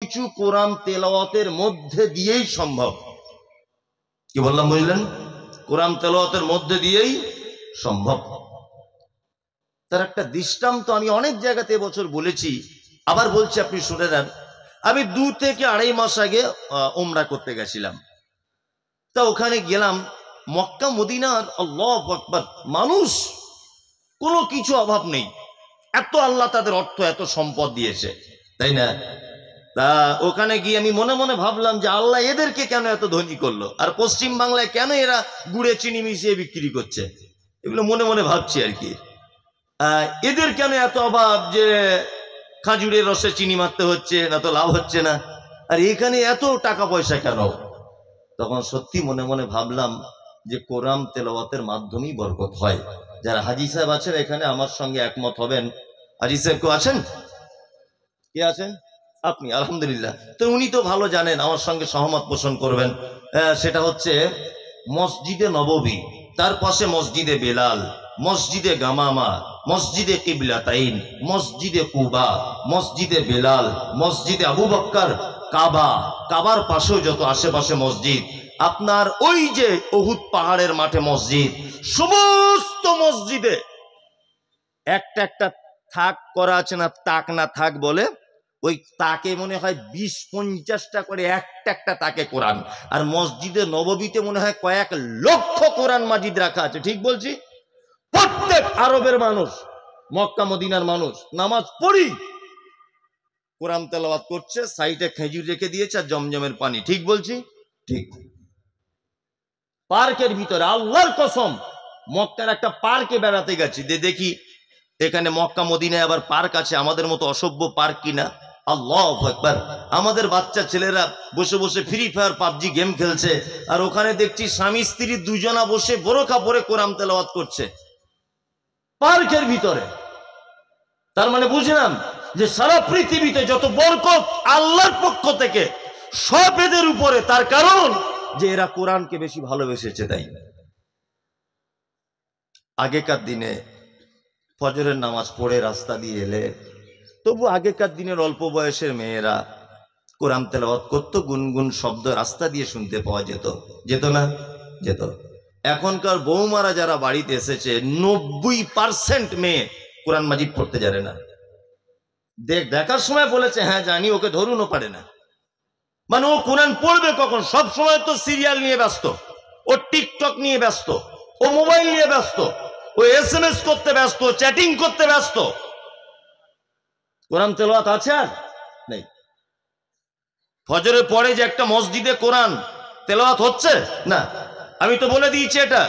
কিছু কোরআন তেলাওয়াতের মধ্যে দিয়েই সম্ভব। কি বললাম বুঝলেন? কোরআন তেলাওয়াতের মধ্যে দিয়েই সম্ভব। তার একটা দৃষ্টান্ত আমি অনেক জায়গাতে এবছর বলেছি, আবার বলছি, আপনি শুনে নেন। আমি 2 থেকে 2.5 মাস আগে উমরা করতে গেছিলাম। তা ওখানে গেলাম, মক্কা মদিনার আল্লাহু আকবার, মানুষ কোনো কিছু অভাব নেই, এত আল্লাহ তাদের অর্থ এত সম্পদ দিয়েছে, তাই না? তা ওখানে গিয়ে আমি মনে মনে ভাবলাম যে আল্লাহ এদেরকে কেন এত ধনী করলো, আর পশ্চিম বাংলায় কেন এরা গুড়ে চিনি মিশিয়ে বিক্রি করছে, এগুলো মনে মনে ভাবছি আর কি। এদের কেন এত অভাব যে খাজুরের রসে চিনি মারতে হচ্ছে না, তো লাভ হচ্ছে না, আর এখানে এত টাকা পয়সা কেন? তখন সত্যি মনে মনে ভাবলাম যে কোরআন তেলাওয়াতের মাধ্যমেই বরকত হয়। যারা হাজী সাহেব আছেন এখানে আমার সঙ্গে একমত হবেন। হাজী সাহেব কেউ আছেন? কে আছেন? আপনি, আলহামদুলিল্লাহ। তো উনি তো ভালো জানেন, আমার সঙ্গে সহমত পোষণ করবেন। সেটা হচ্ছে মসজিদে নববী, তার পাশে মসজিদে বেলাল, মসজিদে গামামা, মসজিদে কিবলাতাইন, মসজিদে কুবা, মসজিদে বেলাল, মসজিদে আবু বক্কর, কাবা, কাবার পাশেও যত আশেপাশে মসজিদ, আপনার ওই যে উহুদ পাহাড়ের মাঠে মসজিদ, সমস্ত মসজিদে একটা একটা থাক করা আছে না, তাক না থাক বলে, ওই তাকে মনে হয় 20-50টা করে একটা একটা তাকে কোরআন। আর মসজিদে নববীতে মনে হয় কয়েক লক্ষ কোরআন মাজিদ রাখা আছে। ঠিক বলছি? প্রত্যেক আরবের মানুষ, মক্কা মদিনার মানুষ নামাজ পড়ি কোরআন তেলাওয়াত করছে, সাইডে খেজুর রেখে দিয়েছে আর জমজমের পানি। ঠিক বলছি? ঠিক। পার্কের ভিতরে, আল্লাহর কসম, মক্কার একটা পার্কে বেড়াতে গেছি, দেখি এখানে মক্কা মদিনায় আবার পার্ক আছে, আমাদের মতো অসভ্য পার্ক কিনা। আল্লাহু আকবার। আমাদের বাচ্চা ছেলেরা বসে বসে ফ্রি ফায়ার পাবজি গেম খেলছে, আর ওখানে দেখছি স্বামী স্ত্রী দুজনা বসে বোরকা পরে কোরআন তেলাওয়াত করছে পার্কের ভিতরে। তার মানে বুঝলাম যে সারা পৃথিবীতে যত বরকত আল্লাহর পক্ষ থেকে সব এদের উপরে, তার কারণ যে এরা কোরআনকে বেশি ভালোবেসেছে। তাই আগেকার দিনে ফজরের নামাজ পড়ে রাস্তা দিয়ে এলে, তবু আগেকার দিনের অল্প বয়সের মেয়েরা কোরআন তেলাওয়াত করত, গুনগুন শব্দ রাস্তা দিয়ে শুনতে পাওয়া যেত, যেত না? যেত। এখনকার বৌমারা যারা বাড়িতে এসেছে, 90% মেয়ে কোরআন মাজিদ পড়তে জানে না। দেখার সময় বলেছে হ্যাঁ জানি, ওকে ধরুনও পারে না। মানে ও কোরআন পড়বে কখন? সব সময় তো সিরিয়াল নিয়ে ব্যস্ত, ও টিকটক নিয়ে ব্যস্ত, ও মোবাইল নিয়ে ব্যস্ত, ও SMS করতে ব্যস্ত, চ্যাটিং করতে ব্যস্ত। কোরআন তেলাওয়াত আছে আর নেই। ফজরের পরে যে একটা মসজিদে কোরআন তেলাওয়াত হচ্ছে না, আমি তো বলে দিয়েছি এটা,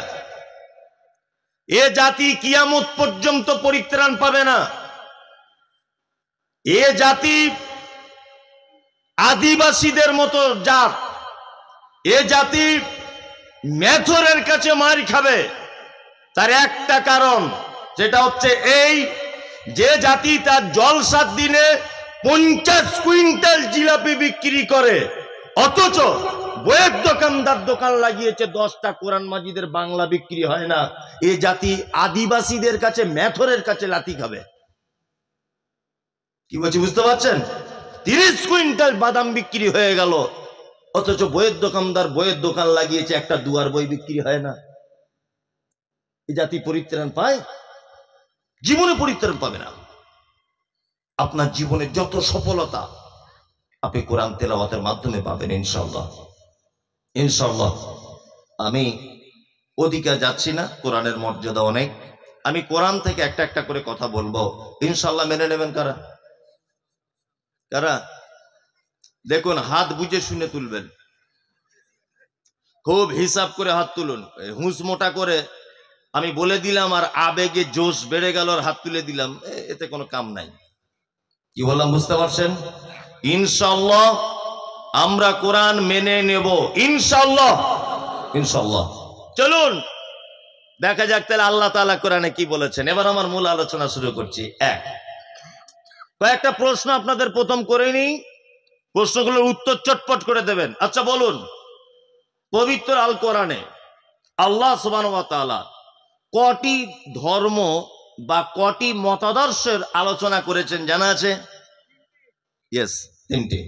এ জাতি কিয়ামত পর্যন্ত পরিত্রাণ পাবে না। এ জাতি আদিবাসীদের মতো জাত, এ জাতি মেথরের কাছে মার খাবে। তার একটা কারণ, যেটা হচ্ছে এই, যে জাতি তার জলসার দিনে 50 কুইন্টাল জিলাপি বিক্রি করে, অথচ বইয়ের দোকানদার দোকান লাগিয়েছে 10টা কোরআন মাজিদের বাংলা বিক্রি হয় না, এ জাতি আদিবাসীদের কাছে, মেথরের কাছে লাথি খাবে। কি বলছি বুঝতে পারছেন? 30 কুইন্টাল বাদাম বিক্রি হয়ে গেল, অথচ বইয়ের দোকানদার বইয়ের দোকান লাগিয়েছে, একটা দুয়ার বই বিক্রি হয় না। এই জাতি পরিত্রাণ পায়? জীবনে পরিত্রাণ পাবে না। আপনার জীবনে যত সফলতা আপনি কোরআন তেলাওয়াতের মাধ্যমে পাবেন ইনশাআল্লাহ। ইনশাআল্লাহ। আমি ওদিকে যাচ্ছি না, কোরআনের মর্যাদা অনেক। আমি কোরআন থেকে একটা একটা করে কথা বলবো, ইনশাআল্লাহ মেনে নেবেন কারা? কারা? দেখুন, হাত বুঝে শুনে তুলবেন, খুব হিসাব করে হাত তুলুন। হুঁস মোটা করে আমি বলে দিলাম আর আবেগে জোশ বেড়ে গেল আর হাত তুলে দিলাম, এতে কোনো কাম নাই। কি বললাম বুঝতে পারছেন? ইনশাআল্লাহ আমরা কোরআন মেনে নেব, ইনশাআল্লাহ। ইনশাআল্লাহ। চলুন দেখা যাক তাহলে আল্লাহ তাআলা কোরআনে কি বলেছেন। এবার আমার মূল আলোচনা শুরু করছি। কয়েকটা প্রশ্ন আপনাদের প্রথম করে নিই, প্রশ্নগুলোর উত্তর চটপট করে দেবেন। আচ্ছা বলুন, পবিত্র আল কোরআনে আল্লাহ সুবহানাহু ওয়া তাআলা কটি ধর্ম বা কটি মতাদর্শের আলোচনা করেছেন জানা আছে? ইয়েস, 3টে।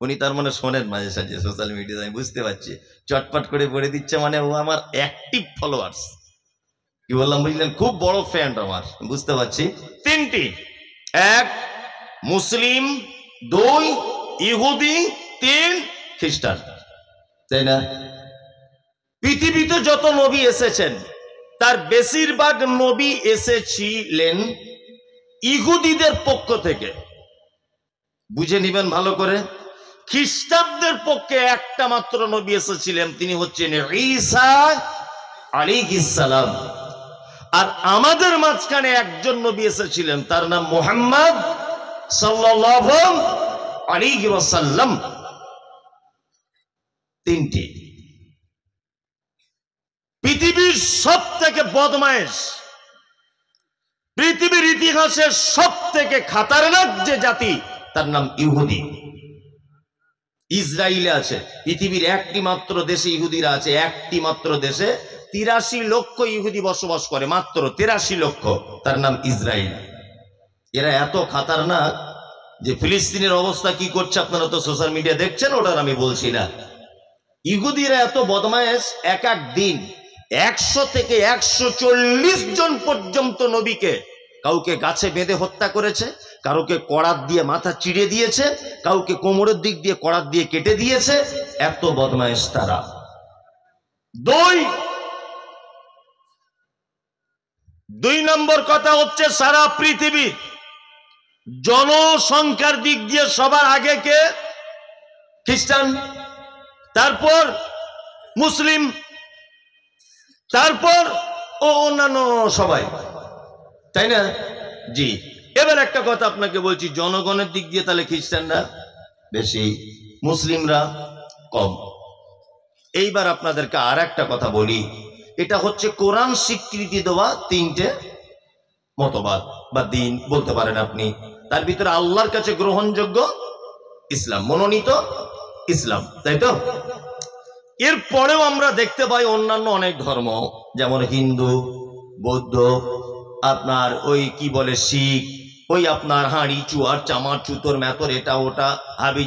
উনি তার মানে শোনেন মাঝে সাঝে সোশ্যাল মিডিয়াতে, আমি বুঝতে পারছি। চটপট করে পড়ে দিচ্ছে, মানে ও আমার অ্যাক্টিভ ফলোয়ার্স। কি বললাম বুঝলেন? খুব বড় ফ্যান আমার, বুঝতে পারছি। তিনটি: এক মুসলিম, দুই ইহুদি, তিন খ্রিস্টান, তাই না? পৃথিবীতে যত নবী এসেছেন তার বেশিরভাগ নবী এসেছিলেন ইহুদিদের পক্ষ থেকে, বুঝে নিবেন ভালো করে। খ্রিস্টানদের পক্ষে একটা মাত্র নবী এসেছিলেন, তিনি হচ্ছেন ঈসা আলাইহিস সালাম। আর আমাদের মাঝখানে একজন নবী এসেছিলেন, তার নাম মুহাম্মদ সাল্লাল্লাহু আলাইহি ওয়াসাল্লাম। তিনটি। পৃথিবীর সব থেকে বদমাইশ, পৃথিবীর ইতিহাসের সব থেকে খাতারনাক যে জাতি, তার নাম ইহুদি। ইসরায়েলে আছে, পৃথিবীর একটি মাত্র দেশে ইহুদিরা আছে, একটি মাত্র দেশে 83 লক্ষ ইহুদি বসবাস করে, মাত্র 83 লক্ষ, তার নাম ইসরায়েল। এরা এত খাতারনাক যে ফিলিস্তিনের অবস্থা কি করছে আপনারা তো সোশ্যাল মিডিয়া দেখছেন, ওটার আমি বলছি না। ইহুদিরা এত বদমায়েশ, এক এক দিন 100 থেকে 140 জন পর্যন্ত নবীকে কাউকে গাছে বেঁধে হত্যা করেছে, কাউকে কড়াত দিয়ে মাথা চিড়ে দিয়েছে, কাউকে কোমরের দিক দিয়ে কড়াত দিয়ে কেটে দিয়েছে। এত বদমায়েশ তারা। দুই নম্বর কথা হচ্ছে, সারা পৃথিবীর জনসংখ্যার দিক দিয়ে সবার আগে কে? খ্রিস্টান, তারপর মুসলিম, তারপর ও অন্যান্য সবাই, তাই না? জি। এবার একটা কথা আপনাকে বলছি, জনগণের দিক দিয়ে তাহলে খ্রিস্টানরা বেশি, মুসলিমরা কম। এইবার আপনাদেরকে আর একটা কথা বলি, এটা হচ্ছে কোরআন স্বীকৃতি দেওয়া 3টে মতবাদ বা দিন বলতে পারেন আপনি। তার ভিতরে আল্লাহর কাছে গ্রহণযোগ্য ইসলাম, মনোনীত ইসলাম, তাই তো? এরপরেও আমরা দেখতে পাই অন্যান্য অনেক ধর্ম, যেমন হিন্দু, বৌদ্ধ, আপনার ওই কি বলে শিখ, ওই আপনার হাঁড়ি চুয়ার চামার চুতোর মেতর, এটা ওটা হাবি